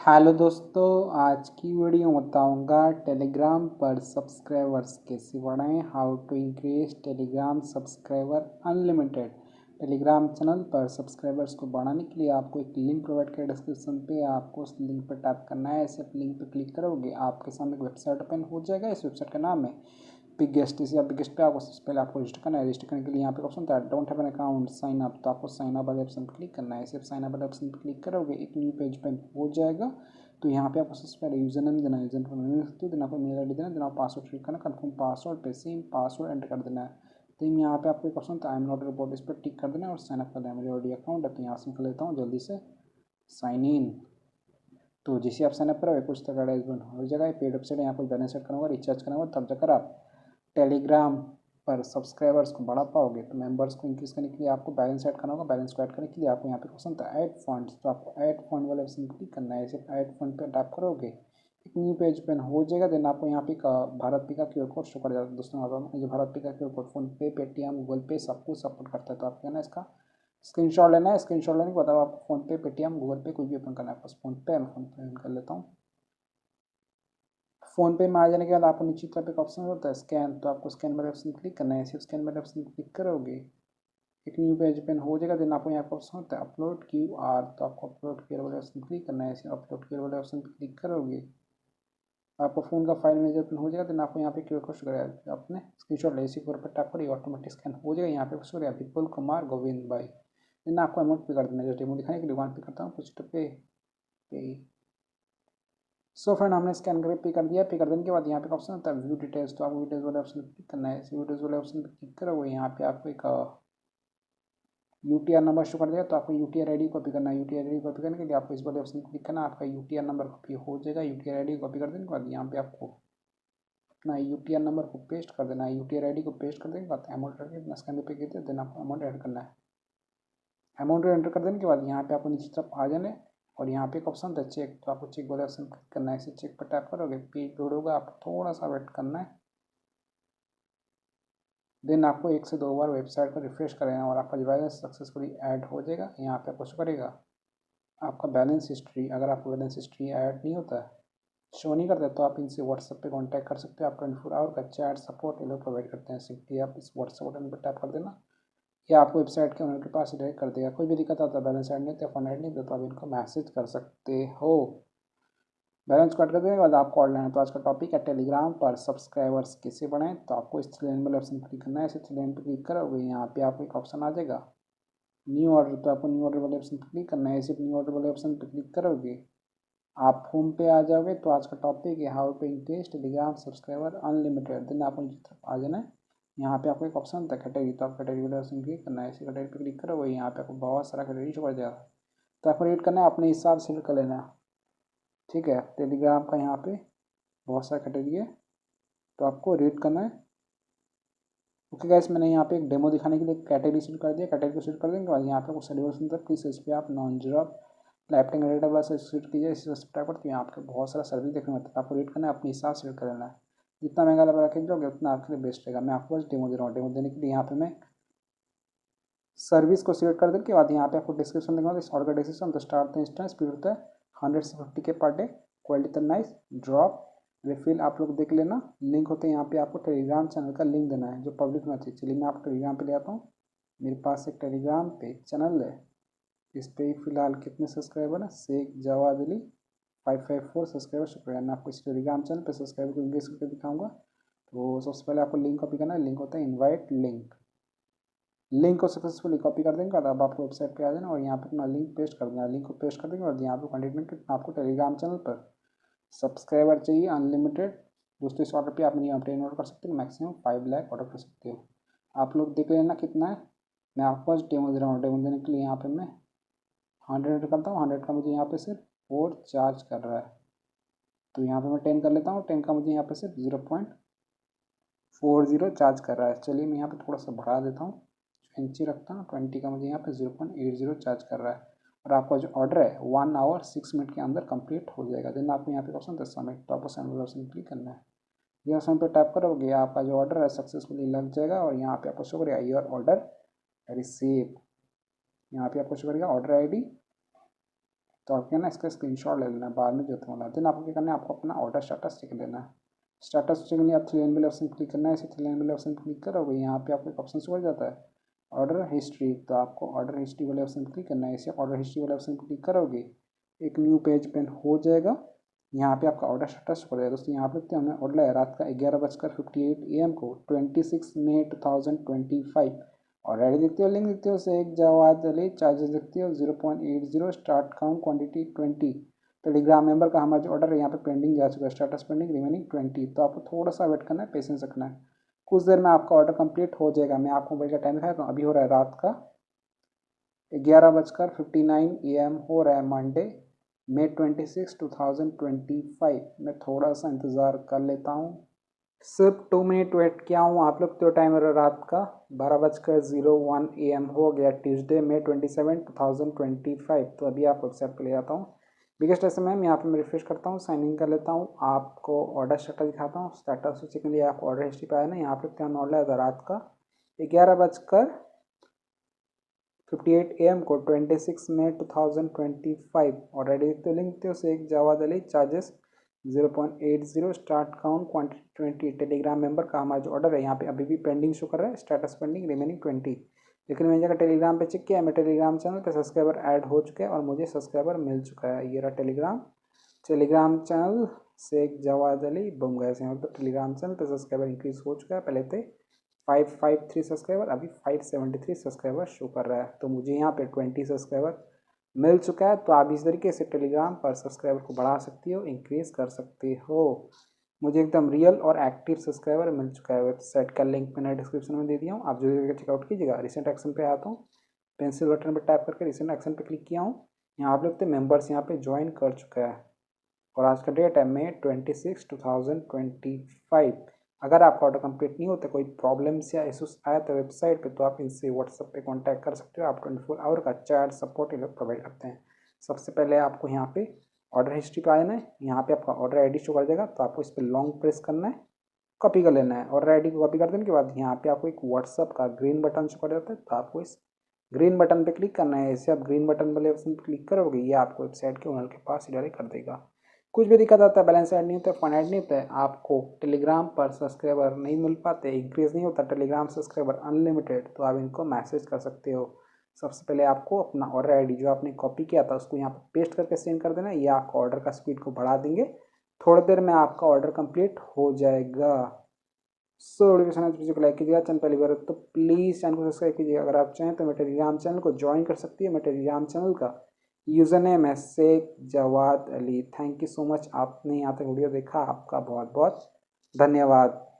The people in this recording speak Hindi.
हेलो दोस्तों, आज की वीडियो में बताऊंगा टेलीग्राम पर सब्सक्राइबर्स कैसे बढ़ाएं। How to increase Telegram subscriber unlimited. Telegram channel पर सब्सक्राइबर्स को बढ़ाने के लिए आपको एक लिंक प्रोवाइड किया डिस्क्रिप्शन पे। आपको उस लिंक पर टैप करना है। ऐसे लिंक पर क्लिक करोगे आपके सामने एक वेबसाइट ओपन हो जाएगा। इस वेबसाइट का नाम है बिगेस्ट। इसी आप बिगेस्ट पे आपको सबसे पहले आपको रजिस्टर करना है। रजिस्टर करने के लिए यहाँ पे ऑप्शन था don't have an account sign up, तो आपको साइन अप वाले ऑप्शन पर क्लिक करना है। सिर्फ साइन अप वाले ऑप्शन पर क्लिक करोगे एक न्यू पेज पे हो जाएगा। तो यहाँ पे आपको सबसे पहले यूजर नेम देना है, यूजर नेम देना, आपको मेल आईडी देना, देना पासवर्ड फिल करना, कंफर्म पासवर्ड पे सेम पासवर्ड एंटर कर देना है। तो यहाँ पे आपको एक ऑप्शन था आई एम नॉट रोबोट, इस पर टिक कर देना और साइन अप कर देना। मेरी ऑलरेडी अकाउंट है तो यहाँ से कर लेता हूँ जल्दी से साइन इन। तो जैसे आप साइन अप करोगे कुछ तक एडवर्टाइजमेंट हो जाएगा। पेड वेबसाइट है, यहाँ पर बैलेंस सेट करना होगा, रिचार्ज करना होगा, तब जाकर आप टेलीग्राम पर सब्सक्राइबर्स को बढ़ा पाओगे। तो मेंबर्स को इंक्रीज करने के लिए आपको बैलेंस ऐड करना होगा। बैलेंस को ऐड करने के लिए आपको यहाँ पे ऑप्शन था ऐड फंड्स, तो आपको ऐड फंड वाले ऑप्शन पर क्लिक करना है। सिर्फ ऐड फंड पर टैप करोगे एक न्यू पेज पे हो जाएगा। देन आपको यहाँ पे भारत पे का क्यूआर कोड शो कर जाता है। दोस्तों जो भारत पे का क्यूआर कोड फोन पे, पेटीएम, गूगल पे सब कुछ सपोर्ट करता है। तो आपको ना इसका स्क्रीनशॉट लेना है। स्क्रीनशॉट लेने के बाद आपको फोन पे, पेटीएम, गूगल पे कुछ भी ओपन करना है। बस फोन पे कर लेता हूँ। फोन पे में आ जाने के बाद आपको नीचे तरफ एक ऑप्शन होता है स्कैन, तो आपको स्कैन वाले ऑप्शन क्लिक करना है। सिर्फ स्कैन वाले ऑप्शन क्लिक करोगे एक न्यू पेज ओपन हो जाएगा। देन आपको यहाँ पर ऑप्शन होता है अपलोड क्यूआर, तो आपको अपलोड क्यूआर वाले ऑप्शन क्लिक करना है। अपलोड क्यूआर वाले ऑप्शन पर क्लिक करोगे आपको फोन का फाइल मैनेजर ओपन हो जाएगा। देन आपको यहाँ पे क्यूआर कोड शो करेगा, आपने स्क्रीनशॉट ले इसी पर टैप करिए ऑटोमेटिक स्कैन हो जाएगा। यहाँ पे शो करेगा विपुल कुमार गोविंद भाई। देन आपको अमाउंट पे कर देना है। जो डेमो दिखाने के लिए पे करता हूँ कुछ पे। सो फ्रेंड हमने स्कैन करके पे कर दिया। पे कर देने के बाद यहाँ पे ऑप्शन होता है व्यू डिटेल्स, तो आपको डिटेल्स वाले ऑप्शन पर क्लिक करना है। व्यू डिटेल्स वाले ऑप्शन पर क्लिक करोगे यहाँ पे आपको एक यूटीआर नंबर शो कर देगा। तो आपको यूटीआर आईडी कॉपी करना है। यूटीआर आईडी कॉपी करने के लिए आपको इस वाले ऑप्शन क्लिक करना है। आपका यूटीआर नंबर कॉपी हो जाएगा। यूटीआर आईडी कॉपी कर देने के बाद यहाँ पे आपको अपना यूटीआर नंबर को पेस्ट कर देना है। यूटीआर आईडी को पेस्ट कर देने के बाद अमाउंट करके अपना स्कैन पे कीजिए। देन आपको अमाउंट ऐड करना है। अमाउंट एंटर कर देने के बाद यहाँ पे आपको नीचे तरफ आ जाने और यहाँ पे एक ऑप्शन था चेक, तो आपको चेक वाले ऑप्शन क्लिक करना है। इसे चेक पर टैप करोगे पेज लोड होगा, आपको थोड़ा सा वेट करना है। देन आपको 1 से 2 बार वेबसाइट को रिफ्रेश करेना और आपका जो बैलेंस सक्सेसफुली ऐड हो जाएगा। यहाँ पे आपको शो करेगा आपका बैलेंस हिस्ट्री। अगर आपको बैलेंस हिस्ट्री ऐड नहीं होता है, शो नहीं करता, तो आप इनसे व्हाट्सएप पे कांटेक्ट कर सकते हो। आप 24 आवर का चैट सपोर्ट ये लोग प्रोवाइड करते हैं। सिंपली आप इस व्हाट्सएप बटन पर टैप कर देना या आपको वेबसाइट के उनके पास डायरेक्ट कर देगा। कोई भी दिक्कत आता है बैलेंस ऐड नहीं होता, फंड ऐड नहीं होता, तो आप इनको मैसेज कर सकते हो। बैलेंस कट कर देने के बाद आपको और लेना। तो आज का टॉपिक है टेलीग्राम पर सब्सक्राइबर्स कैसे बढ़ाएं। तो आपको इस थ्री लाइन वाले ऑप्शन पर क्लिक करना है। इस थ्री लाइन पर क्लिक करोगे यहाँ पे आपको एक ऑप्शन आ जाएगा न्यू ऑर्डर, तो आपको न्यू ऑर्डर वाले ऑप्शन पर क्लिक करना है। सिर्फ न्यू ऑर्डर वाले ऑप्शन पर क्लिक करोगे आप होम पे आ जाओगे। तो आज का टॉपिक है how to increase Telegram subscriber unlimited. Then आपको नीचे तरफ आ जाना है। यहाँ पे आपको एक ऑप्शन होता है कैटेगरी, तो आप कैटेगरी वाले ऑप्शन क्लिक करना है। इसी कैटेगरी पे क्लिक करोगे यहाँ पे आपको बहुत सारा कैटेगरी शो कर जाएगा। तो आपको रेट करना है, अपने हिसाब से कर लेना है। ठीक है, टेलीग्राम का यहाँ पे बहुत सारा कैटेगरी है तो आपको रेट करना है। ओके गाइस, मैंने यहाँ पे एक डेमो दिखाने के लिए कैटेगरी सेट कर दिया। कैटेगरी सेट कर देने के बाद यहाँ पे आपको सर्विस था प्लीज इस पर आप नॉन जॉब लैपटॉप रेट वाला सेट कीजिए। इस सब्सक्राइब पर तो यहाँ आपको बहुत सारा सर्विस देखने में आपको रेट करना है, अपने हिसाब से रेट कर लेना है। जितना महंगा लगा रखेंगे उतना आपके लिए बेस्ट रहेगा। मैं आपको बस डेमो दे रहा हूँ। डेमो देने के लिए यहाँ पे मैं सर्विस को सिलेक्ट कर देने के बाद यहाँ पे आपको डिस्क्रिप्शन देंगे। इस ऑर्डर का डिस्क्रिप्शन तो स्टार्ट इंस्टेंट स्पीड होता है 100 से 50 के पर डे, क्वालिटी तो नाइस, ड्रॉप रिफिल आप लोग देख लेना। लिंक होते हैं यहाँ पे आपको टेलीग्राम चैनल का लिंक देना है जो पब्लिक होना चाहिए। चलिए मैं आपको टेलीग्राम पे ले आता हूँ। मेरे पास एक टेलीग्राम पे चैनल है। इस पर फिलहाल कितने सब्सक्राइबर है, शेख जवाद अली 554 सब्सक्राइबर। शुक्रिया। मैं आपको इस टेलीग्राम चैनल पर सब्सक्राइबर को इंग्लिश करके दिखाऊंगा। तो सबसे पहले आपको लिंक कॉपी करना है। लिंक होता है इन्वाइट लिंक। लिंक को सक्सेसफुली कॉपी कर देंगे बाद अब आपको वेबसाइट पे आ जाना और यहाँ पे अपना लिंक पेस्ट कर देना। लिंक को पेस्ट कर देंगे और यहाँ पे कंटेंट में आपको टेलीग्राम चैनल पर सब्सक्राइबर चाहिए अनलिमिटेड। दोस्तों इस ऑर्डर पे आप मिनिमम 10 ऑर्डर कर सकते हो, मैक्सिमम 5 लाख ऑर्डर कर सकते हो। आप लोग देख लेना कितना है। मैं आपको बस डेमो दे रहा हूँ। डेमो देने के लिए यहाँ पे मैं 100 करता हूँ। 100 का मुझे यहाँ पे सिर्फ 4 चार्ज कर रहा है। तो यहाँ पे मैं 10 कर लेता हूँ। 10 का मुझे यहाँ पे सिर्फ 0.40 चार्ज कर रहा है। चलिए मैं यहाँ पे थोड़ा सा बढ़ा देता हूँ, 20 रखता हूँ। 20 का मुझे यहाँ पे 0.80 चार्ज कर रहा है। और आपका जो ऑर्डर है 1 आवर 6 मिनट के अंदर कंप्लीट हो जाएगा। देन आपको यहाँ पे ऑप्शन है सबमिट, तो आपको सबमिट ऑप्शन क्लिक करना है। ये ऑप्शन पे टैप करोगे आपका जो ऑर्डर है सक्सेसफुली लग जाएगा और यहाँ पे आपको शो करेगा योर ऑर्डर रिसीव। यहाँ पे आपको शो करेगा ऑर्डर आईडी तो आपको ना इसका स्क्रीनशॉट ले लेना है, बाद में जो होना है। देन आपको क्या करना है, आपको अपना ऑर्डर स्टेटस चेक लेना है। स्टेटस चेक के लिए आप थ्री लाइन वाले ऑप्शन क्लिक करना है। इसे थ्री लाइन वाले ऑप्शन क्लिक करोगे, यहाँ पे आपको एक ऑप्शन शो हो जाता है ऑर्डर हिस्ट्री। तो आपको ऑर्डर हिस्ट्री वाले ऑप्शन क्लिक करना है। इसे ऑर्डर हिस्ट्री वाले ऑप्शन क्लिक करोगे, एक न्यू पेज पेन हो जाएगा। यहाँ पे आपका ऑर्डर स्टेटस हो जाएगा दोस्तों। यहाँ पे देखते हैं हमने ऑर्डर है रात का 11:58 AM को 26 मई 2025। और रेडी देखते हो, लिंक देखते हो, शेख जवाद अली, चार्जेस देखते हो 0.80, start count quantity 20। Telegram member का हमारा जो ऑर्डर है यहाँ पे पेंडिंग जा चुका है, स्टेटस पेंडिंग रिमेनिंग 20। तो आपको थोड़ा सा वेट करना है, पेशेंस रखना है, कुछ देर में आपका ऑर्डर कंप्लीट हो जाएगा। मैं आपको मोबाइल का टाइम दिखाता हूँ। अभी हो रहा है रात का 11:59 AM, हो रहा है मंडे May 26, 2025। मैं थोड़ा सा इंतज़ार कर लेता हूँ, सिर्फ 2 मिनट वेट किया हूँ। आप लोग तो टाइम रात का 12:01 AM हो गया, ट्यूसडे May 27, 2025। तो अभी आप वेबसाइट पर ले जाता हूँ। बिगेस्ट एस एम यहाँ पे मैं रिफ्रेश करता हूँ, साइन इन कर लेता हूँ, आपको ऑर्डर स्टेटस दिखाता हूँ। स्टेटस से चेक के लिए आप ऑर्डर हिस्ट्री पे आए ना, यहाँ पे क्या ऑर्डर है रात का 11:58 AM को 26 मई 2025। ऑलरेडी देखते हो, लिंक देखते हो, Sheikh Jawad Ali, charges 0.80, start count quantity 20। Telegram member का हमारा जो ऑर्डर है यहाँ पे अभी भी पेंडिंग शो कर रहा है, स्टेटस पेंडिंग रिमेनिंग 20। लेकिन मैंने जगह टेलीग्राम पे चेक किया, मेरे टेलीग्राम चैनल पे सब्सक्राइबर ऐड हो चुके हैं और मुझे सब्सक्राइबर मिल चुका है। ये रहा टेलीग्राम चैनल शेख जवाद अली, बम गए यहाँ पर टेलीग्राम चैनल पे सब्सक्राइबर इंक्रीज हो चुका है। पहले थे 553 सब्सक्राइबर, अभी 573 सब्सक्राइबर शो कर रहा है। तो मुझे यहाँ पे 20 सब्सक्राइबर मिल चुका है। तो आप इस तरीके से टेलीग्राम पर सब्सक्राइबर को बढ़ा सकती हो, इंक्रीज कर सकते हो। मुझे एकदम रियल और एक्टिव सब्सक्राइबर मिल चुका है। वेबसाइट का लिंक मैंने डिस्क्रिप्शन में दे दिया हूँ, आप जो चेकआउट कीजिएगा। रिसेंट एक्शन पे आता हूँ, पेंसिल बटन पर टैप करके रिसेंट एक्शन पे क्लिक किया हूँ। यहाँ आप लोग तो मेम्बर्स यहाँ पे ज्वाइन कर चुका है और आज का डेट है May 26, 2025। अगर आपका ऑर्डर कंप्लीट नहीं होता, कोई प्रॉब्लम्स या इशूज आया तो वेबसाइट पे, तो आप इनसे व्हाट्सएप पे कांटेक्ट कर सकते हो। आप 24 आवर का चैट सपोर्ट ये लोग प्रोवाइड करते हैं। सबसे पहले आपको यहाँ पे ऑर्डर हिस्ट्री पे आना है, यहाँ पे आपका ऑर्डर ID शो कर देगा। तो आपको इस पर लॉन्ग प्रेस करना है, कॉपी कर लेना है। ऑर्डर ID को कॉपी कर देने के बाद यहाँ पे आपको एक व्हाट्सएप का ग्रीन बटन शो कर जाता है। तो आपको इस ग्रीन बटन पे क्लिक करना है। ऐसे आप ग्रीन बटन वाले ऑप्शन पर क्लिक करोगे, ये आपको वेबसाइट के ओनर के पास ही डायरेक्ट कर देगा। कुछ भी दिक्कत आता है, बैलेंस ऐड नहीं होता है, फंड ऐड नहीं होता है, आपको टेलीग्राम पर सब्सक्राइबर नहीं मिल पाते, इंक्रीज नहीं होता टेलीग्राम सब्सक्राइबर अनलिमिटेड, तो आप इनको मैसेज कर सकते हो। सबसे पहले आपको अपना ऑर्डर ID जो आपने कॉपी किया था उसको यहाँ पर पेस्ट करके सेंड कर देना। ये आपका ऑर्डर का स्पीड को बढ़ा देंगे, थोड़ी देर में आपका ऑर्डर कंप्लीट हो जाएगा। वीडियो को लाइक कीजिएगा, चैनल पहली बार तो प्लीज़ चैनल को सब्सक्राइब कीजिएगा। अगर आप चाहें तो मेरे टेलीग्राम चैनल को ज्वाइन कर सकती है। मेरे टेलीग्राम चैनल का यूज़र नेम है Sheikh Jawad Ali. Thank you so much, आपने यहाँ तक वीडियो देखा, आपका बहुत बहुत धन्यवाद।